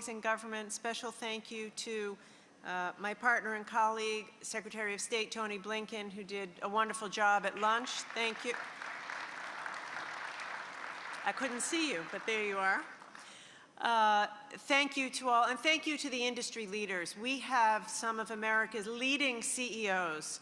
colleagues in government. Special thank you to my partner and colleague, Secretary of State Tony Blinken, who did a wonderful job at lunch. Thank you. I couldn't see you, but there you are. Thank you to all, and thank you to the industry leaders. We have some of America's leading CEOs,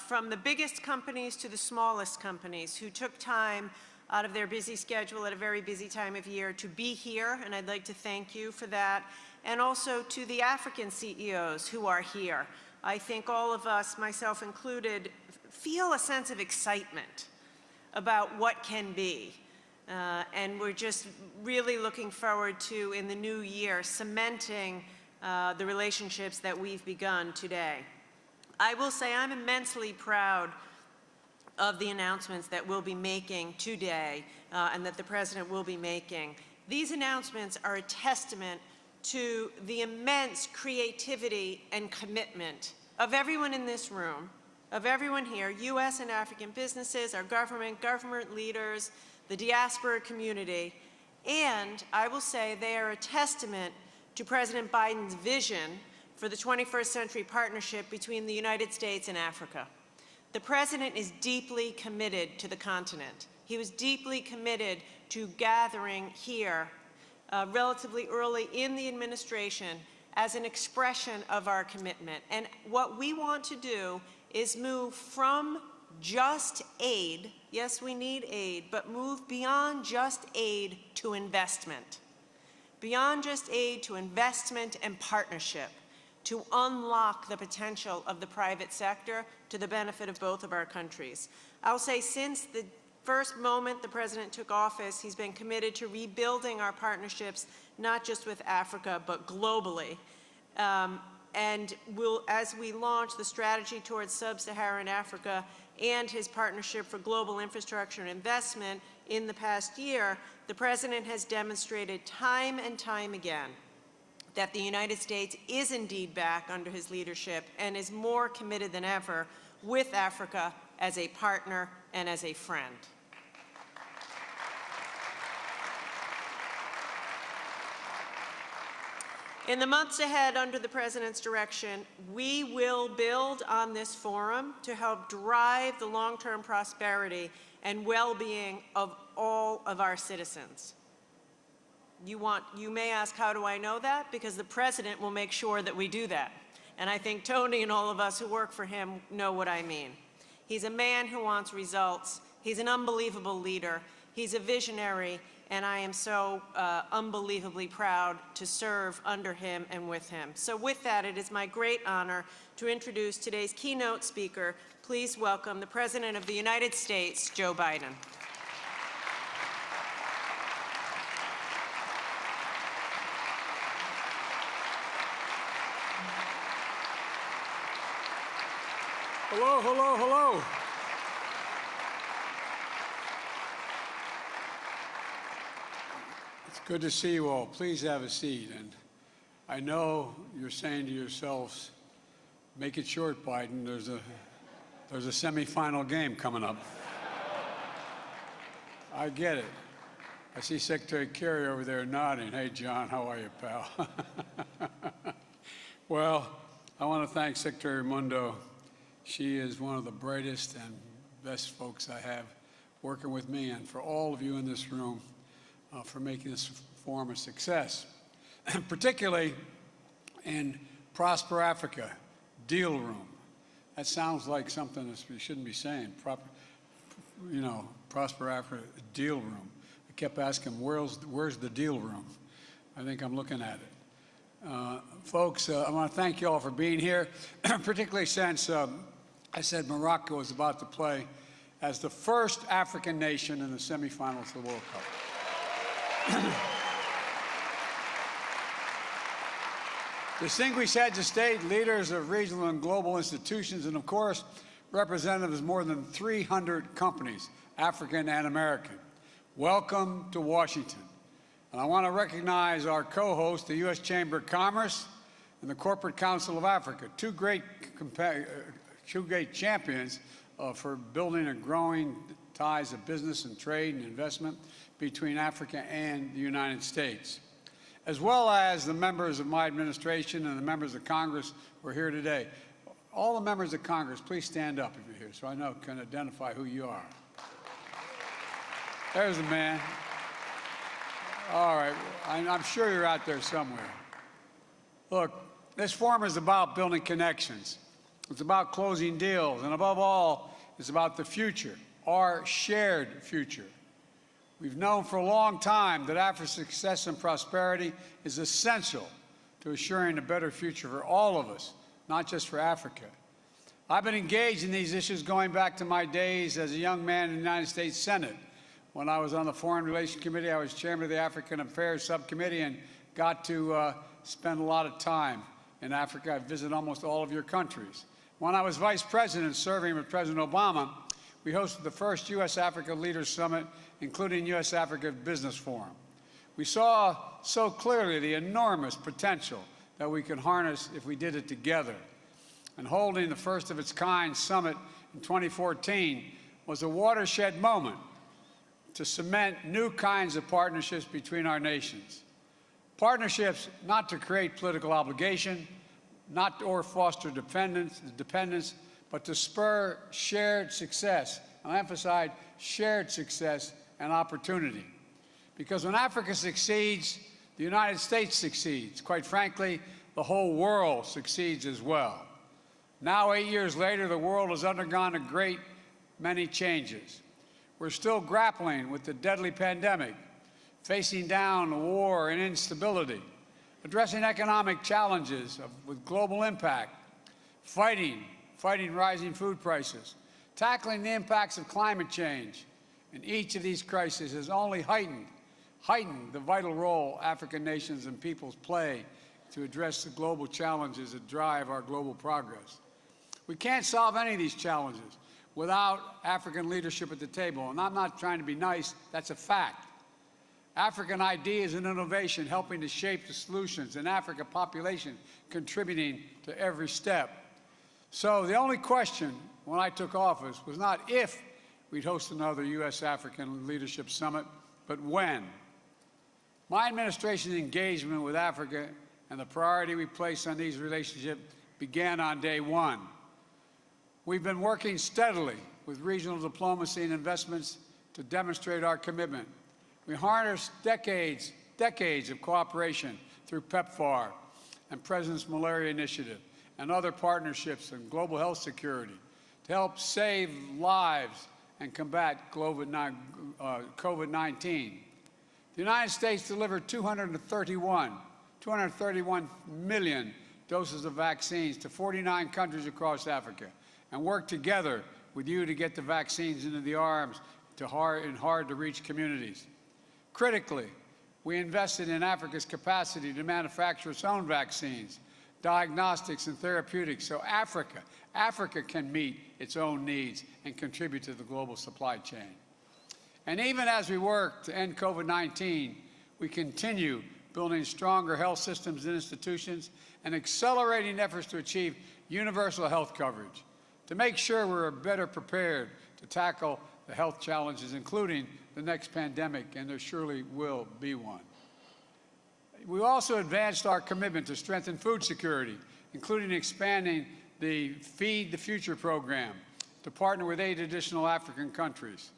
from the biggest companies to the smallest companies, who took time out of their busy schedule at a very busy time of year to be here, and I'd like to thank you for that. And also to the African CEOs who are here. I think all of us, myself included, feel a sense of excitement about what can be. And we're just really looking forward to, in the new year, cementing the relationships that we've begun today. I will say I'm immensely proud of the announcements that we'll be making today and that the President will be making. These announcements are a testament to the immense creativity and commitment of everyone in this room, of everyone here, U.S. and African businesses, our government leaders, the diaspora community, and I will say they are a testament to President Biden's vision for the 21st century partnership between the United States and Africa. The President is deeply committed to the continent. He was deeply committed to gathering here relatively early in the administration as an expression of our commitment. And what we want to do is move from just aid, yes, we need aid, but move beyond just aid to investment. Beyond just aid to investment and partnership, to unlock the potential of the private sector to the benefit of both of our countries. I'll say since the first moment the President took office, he's been committed to rebuilding our partnerships, not just with Africa, but globally. And as we launch the strategy towards sub-Saharan Africa and his partnership for global infrastructure and investment in the past year, the President has demonstrated time and time again that the United States is indeed back under his leadership and is more committed than ever with Africa as a partner and as a friend. In the months ahead, under the President's direction, we will build on this forum to help drive the long-term prosperity and well-being of all of our citizens. You may ask, how do I know that? Because the President will make sure that we do that. And I think Tony and all of us who work for him know what I mean. He's a man who wants results. He's an unbelievable leader. He's a visionary. And I am so unbelievably proud to serve under him and with him. So with that, it is my great honor to introduce today's keynote speaker. Please welcome the President of the United States, Joe Biden. Hello, hello, hello. It's good to see you all. Please have a seat. And I know you're saying to yourselves, make it short, Biden. There's a semifinal game coming up. I get it. I see Secretary Kerry over there nodding. Hey, John, how are you, pal? Well, I want to thank Secretary Mundo. She is one of the brightest and best folks I have working with me, and for all of you in this room for making this forum a success, particularly in Prosper Africa Deal Room. That sounds like something that we shouldn't be saying. Prosper Africa Deal Room. I kept asking, where's the deal room? I think I'm looking at it. Folks, I want to thank you all for being here, particularly since I said Morocco is about to play as the first African nation in the semifinals of the World Cup. Distinguished heads of state, leaders of regional and global institutions, and of course, representatives of more than 300 companies, African and American. Welcome to Washington. And I want to recognize our co-hosts, the U.S. Chamber of Commerce and the Corporate Council of Africa, two great champions for building and growing ties of business and trade and investment between Africa and the United States. as well as the members of my administration and the members of Congress who are here today. All the members of Congress, please stand up if you're here so I can identify who you are. There's the man. All right, I'm sure you're out there somewhere. Look, this forum is about building connections. It's about closing deals, and above all, it's about the future, our shared future. We've known for a long time that Africa's success and prosperity is essential to assuring a better future for all of us, not just for Africa. I've been engaged in these issues going back to my days as a young man in the United States Senate. When I was on the Foreign Relations Committee, I was chairman of the African Affairs Subcommittee and got to spend a lot of time in Africa. I visited almost all of your countries. When I was vice president serving with President Obama, we hosted the first U.S. Africa Leaders Summit, including U.S. Africa Business Forum. We saw so clearly the enormous potential that we could harness if we did it together. And holding the first of its kind summit in 2014 was a watershed moment to cement new kinds of partnerships between our nations. Partnerships not to create political obligation, or foster dependence, but to spur shared success. And I emphasize shared success and opportunity. Because when Africa succeeds, the United States succeeds. Quite frankly, the whole world succeeds as well. Now, 8 years later, the world has undergone a great many changes. We're still grappling with the deadly pandemic, facing down war and instability, addressing economic challenges with global impact, fighting rising food prices, tackling the impacts of climate change. And each of these crises has only heightened the vital role African nations and peoples play to address the global challenges that drive our global progress. We can't solve any of these challenges without African leadership at the table. And I'm not trying to be nice, that's a fact. African ideas and innovation helping to shape the solutions, and African population contributing to every step. So the only question when I took office was not if we'd host another U.S. African Leadership Summit, but when. My administration's engagement with Africa and the priority we place on these relationships began on day one. We've been working steadily with regional diplomacy and investments to demonstrate our commitment. We harnessed decades of cooperation through PEPFAR and President's Malaria Initiative and other partnerships in global health security to help save lives and combat COVID-19. The United States delivered 231 million doses of vaccines to 49 countries across Africa, and worked together with you to get the vaccines into the arms in hard-to-reach communities. Critically, we invested in Africa's capacity to manufacture its own vaccines, diagnostics, and therapeutics so Africa can meet its own needs and contribute to the global supply chain. And even as we work to end COVID-19, we continue building stronger health systems and institutions and accelerating efforts to achieve universal health coverage, to make sure we're better prepared to tackle the health challenges, including the next pandemic, and there surely will be one. We also advanced our commitment to strengthen food security, including expanding the Feed the Future program to partner with 8 additional African countries.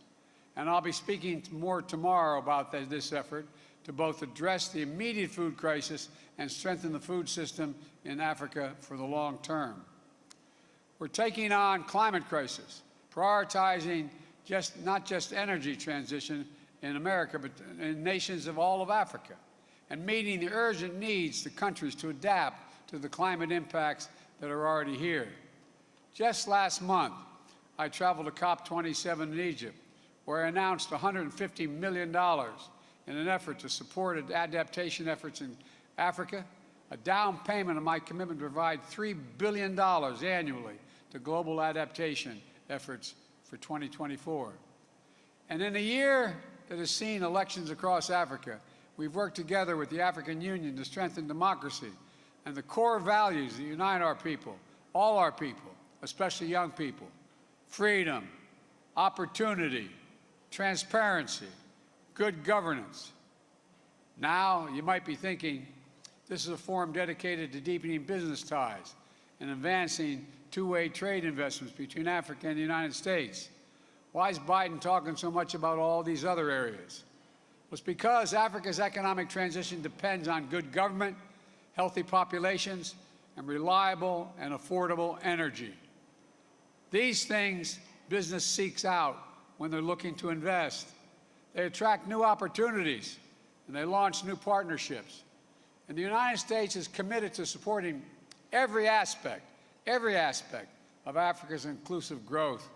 And I'll be speaking more tomorrow about this effort to both address the immediate food crisis and strengthen the food system in Africa for the long term. We're taking on climate crisis, prioritizing not just energy transition in America, but in nations of all of Africa, and meeting the urgent needs to countries to adapt to the climate impacts that are already here. Just last month, I traveled to COP27 in Egypt, where I announced $150 million in an effort to support adaptation efforts in Africa, a down payment of my commitment to provide $3 billion annually to global adaptation efforts for 2024. And in a year that has seen elections across Africa, we've worked together with the African Union to strengthen democracy and the core values that unite our people, all our people, especially young people: freedom, opportunity, transparency, good governance, Now, you might be thinking, this is a forum dedicated to deepening business ties and advancing two-way trade investments between Africa and the United States. Why is Biden talking so much about all these other areas? Well, it's because Africa's economic transition depends on good government, healthy populations, and reliable and affordable energy. These things business seeks out when they're looking to invest. They attract new opportunities, and they launch new partnerships. And the United States is committed to supporting every aspect of Africa's inclusive growth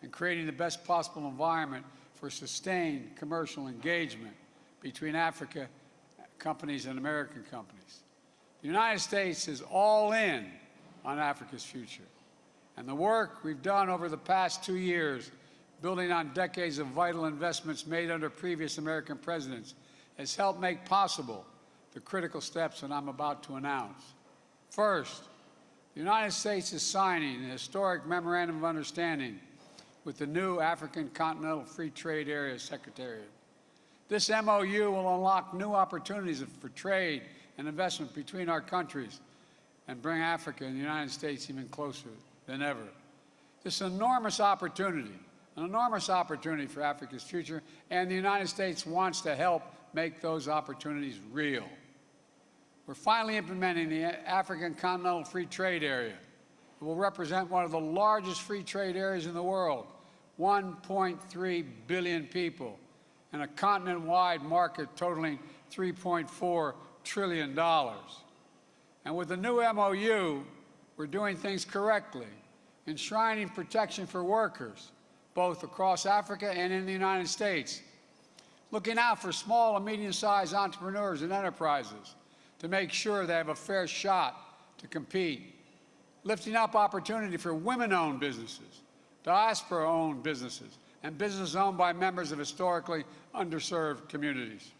and creating the best possible environment for sustained commercial engagement between Africa companies and American companies. The United States is all in on Africa's future. And the work we've done over the past 2 years, building on decades of vital investments made under previous American presidents, has helped make possible the critical steps that I'm about to announce. First, the United States is signing a historic memorandum of understanding with the new African Continental Free Trade Area Secretariat. This MOU will unlock new opportunities for trade and investment between our countries and bring Africa and the United States even closer than ever. This is an enormous opportunity for Africa's future, and the United States wants to help make those opportunities real. We're finally implementing the African Continental Free Trade Area. It will represent one of the largest free trade areas in the world, 1.3 billion people, and a continent-wide market totaling $3.4 trillion. And with the new MOU, we're doing things correctly, enshrining protection for workers, both across Africa and in the United States, looking out for small and medium-sized entrepreneurs and enterprises to make sure they have a fair shot to compete, lifting up opportunity for women-owned businesses, diaspora-owned businesses, and businesses owned by members of historically underserved communities,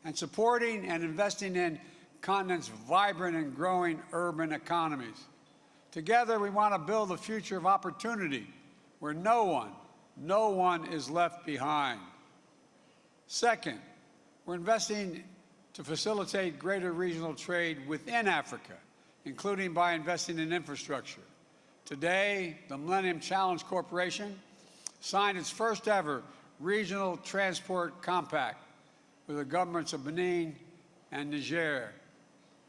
and supporting and investing in continent's vibrant and growing urban economies. Together, we want to build a future of opportunity where no one is left behind. Second, we're investing to facilitate greater regional trade within Africa, including by investing in infrastructure. Today, the Millennium Challenge Corporation signed its first ever regional transport compact with the governments of Benin and Niger.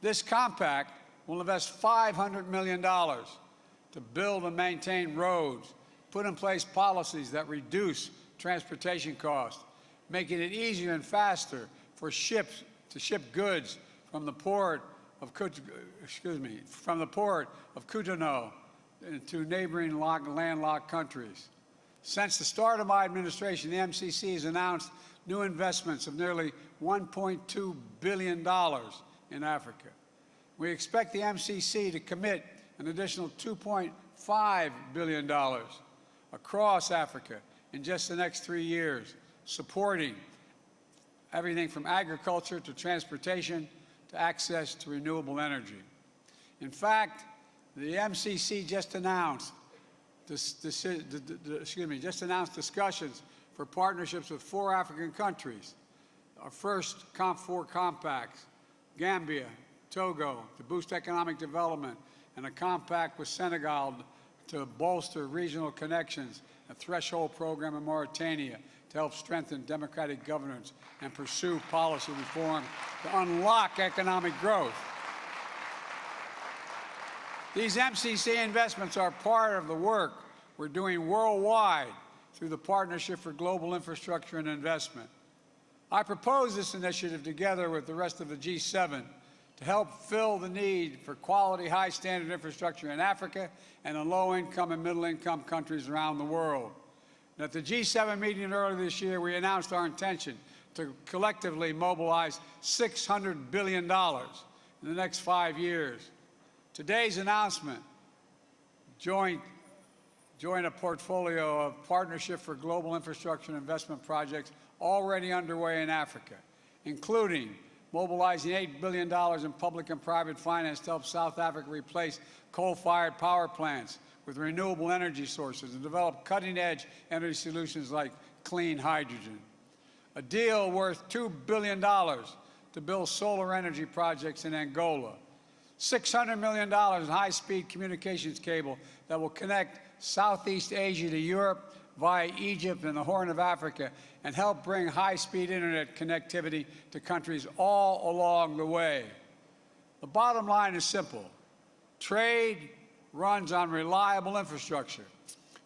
This compact will invest $500 million to build and maintain roads, put in place policies that reduce transportation costs, making it easier and faster for ships to ship goods from the port of Cotonou to neighboring landlocked countries. Since the start of my administration, the MCC has announced new investments of nearly $1.2 billion in Africa. We expect the MCC to commit an additional $2.5 billion across Africa in just the next 3 years, supporting everything from agriculture to transportation to access to renewable energy. In fact, the MCC just announced discussions for partnerships with 4 African countries. Our first COMP4 compacts, Gambia, Togo, to boost economic development, and a compact with Senegal to bolster regional connections, a threshold program in Mauritania to help strengthen democratic governance and pursue policy reform to unlock economic growth. These MCC investments are part of the work we're doing worldwide through the Partnership for Global Infrastructure and Investment. I propose this initiative together with the rest of the G7 to help fill the need for quality, high-standard infrastructure in Africa and in low-income and middle-income countries around the world. And at the G7 meeting earlier this year, we announced our intention to collectively mobilize $600 billion in the next 5 years. Today's announcement joined a portfolio of Partnership for Global Infrastructure and Investment projects already underway in Africa, including mobilizing $8 billion in public and private finance to help South Africa replace coal-fired power plants with renewable energy sources and develop cutting-edge energy solutions like clean hydrogen. a deal worth $2 billion to build solar energy projects in Angola, $600 million in high-speed communications cable that will connect Southeast Asia to Europe via Egypt and the Horn of Africa and help bring high-speed internet connectivity to countries all along the way. The bottom line is simple. Trade runs on reliable infrastructure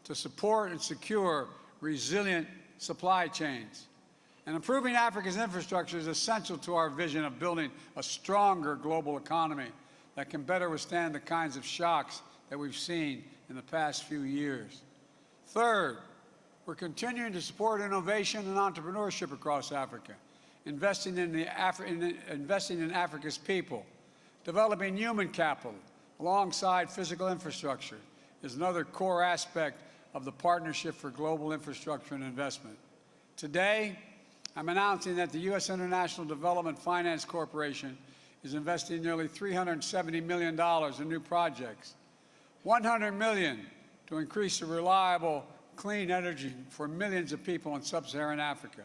to support and secure resilient supply chains. And improving Africa's infrastructure is essential to our vision of building a stronger global economy that can better withstand the kinds of shocks that we've seen in the past few years. Third, we're continuing to support innovation and entrepreneurship across Africa, investing in Africa's people. Developing human capital alongside physical infrastructure is another core aspect of the Partnership for Global Infrastructure and Investment. Today, I'm announcing that the U.S. International Development Finance Corporation is investing nearly $370 million in new projects, $100 million to increase the reliable, clean energy for millions of people in sub-Saharan Africa,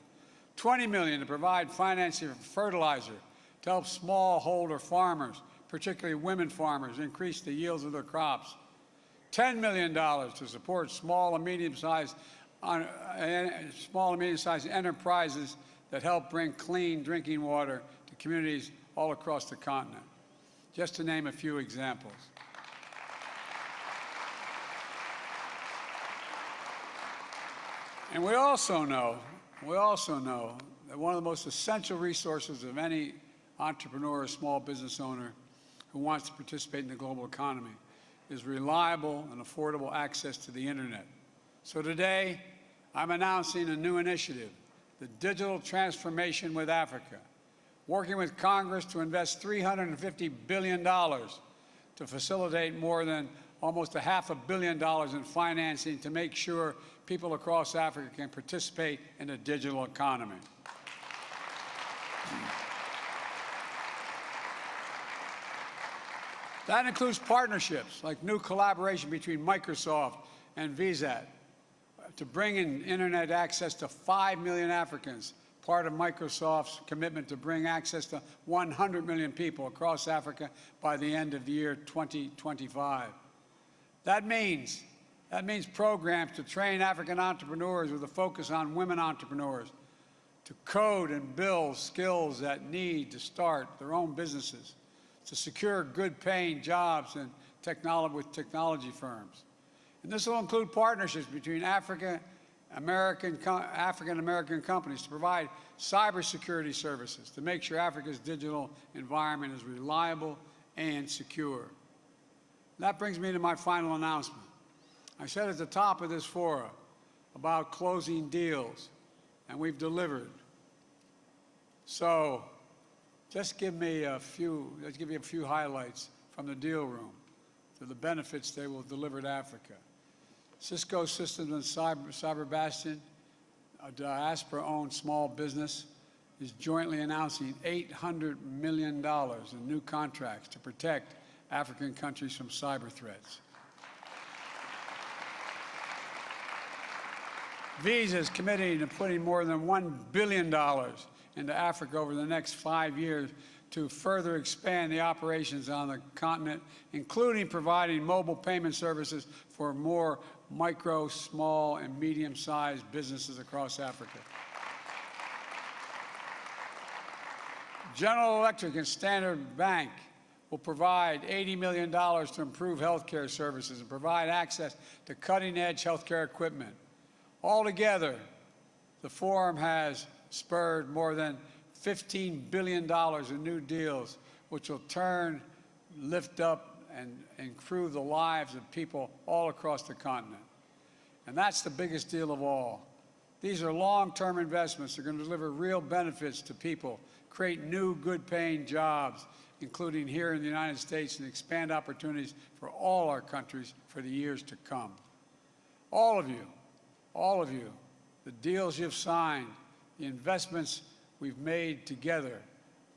$20 million to provide financing for fertilizer to help smallholder farmers, particularly women farmers, increase the yields of their crops, $10 million to support small and medium-sized enterprises that help bring clean drinking water to communities all across the continent, just to name a few examples. And we also know that one of the most essential resources of any entrepreneur or small business owner who wants to participate in the global economy is reliable and affordable access to the internet. So today, I'm announcing a new initiative, the Digital Transformation with Africa, working with Congress to invest $350 billion to facilitate more than almost $500 million in financing to make sure people across Africa can participate in a digital economy. That includes partnerships like new collaboration between Microsoft and Visa to bring in internet access to 5 million Africans, part of Microsoft's commitment to bring access to 100 million people across Africa by the end of the year 2025. That means programs to train African entrepreneurs with a focus on women entrepreneurs, to code and build skills that need to start their own businesses, to secure good-paying jobs and with technology firms. And this will include partnerships between African-American companies to provide cybersecurity services to make sure Africa's digital environment is reliable and secure. That brings me to my final announcement. I said at the top of this forum about closing deals, and we've delivered. So let's give you a few highlights from the deal room to the benefits they will deliver to Africa. Cisco Systems and Cyber Bastion, a diaspora-owned small business, is jointly announcing $800 million in new contracts to protect African countries from cyber threats. Visa is committing to putting more than $1 billion into Africa over the next 5 years to further expand the operations on the continent, including providing mobile payment services for more micro, small, and medium-sized businesses across Africa. General Electric and Standard Bank will provide $80 million to improve healthcare services and provide access to cutting-edge healthcare equipment. Altogether, the forum has spurred more than $15 billion in new deals, which will lift up and improve the lives of people all across the continent. And that's the biggest deal of all. These are long-term investments that are going to deliver real benefits to people, create new good-paying jobs, including here in the United States, and expand opportunities for all our countries for the years to come. All of you, the deals you've signed, the investments we've made together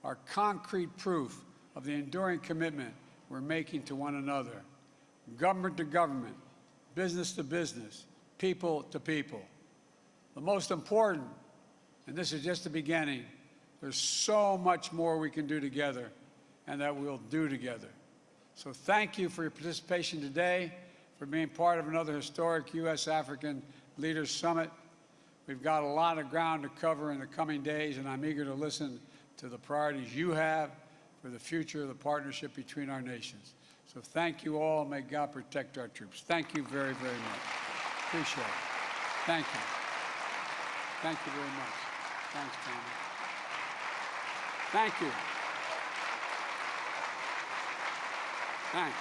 are concrete proof of the enduring commitment we're making to one another, government to government, business to business, people to people. The most important And this is just the beginning. There's so much more we can do together and that we'll do together. So thank you for your participation today, for being part of another historic U.S. African Leaders Summit. We've got a lot of ground to cover in the coming days, and I'm eager to listen to the priorities you have for the future of the partnership between our nations. So thank you all. May God protect our troops. Thank you very, very much. Appreciate it. Thank you. Thank you very much. Thanks, Tommy. Thank you. Thanks.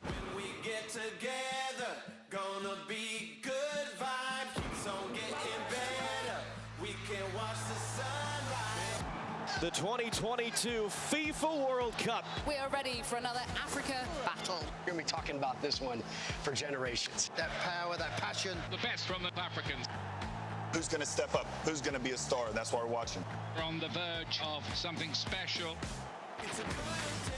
When we get together, gonna be good vibes. Keeps on getting better. We can watch the sunrise. The 2022 FIFA World Cup. We are ready for another Africa battle. We're going to be talking about this one for generations. That power, that passion. The best from the Africans. Who's going to step up? Who's going to be a star? That's why we're watching. We're on the verge of something special. It's a good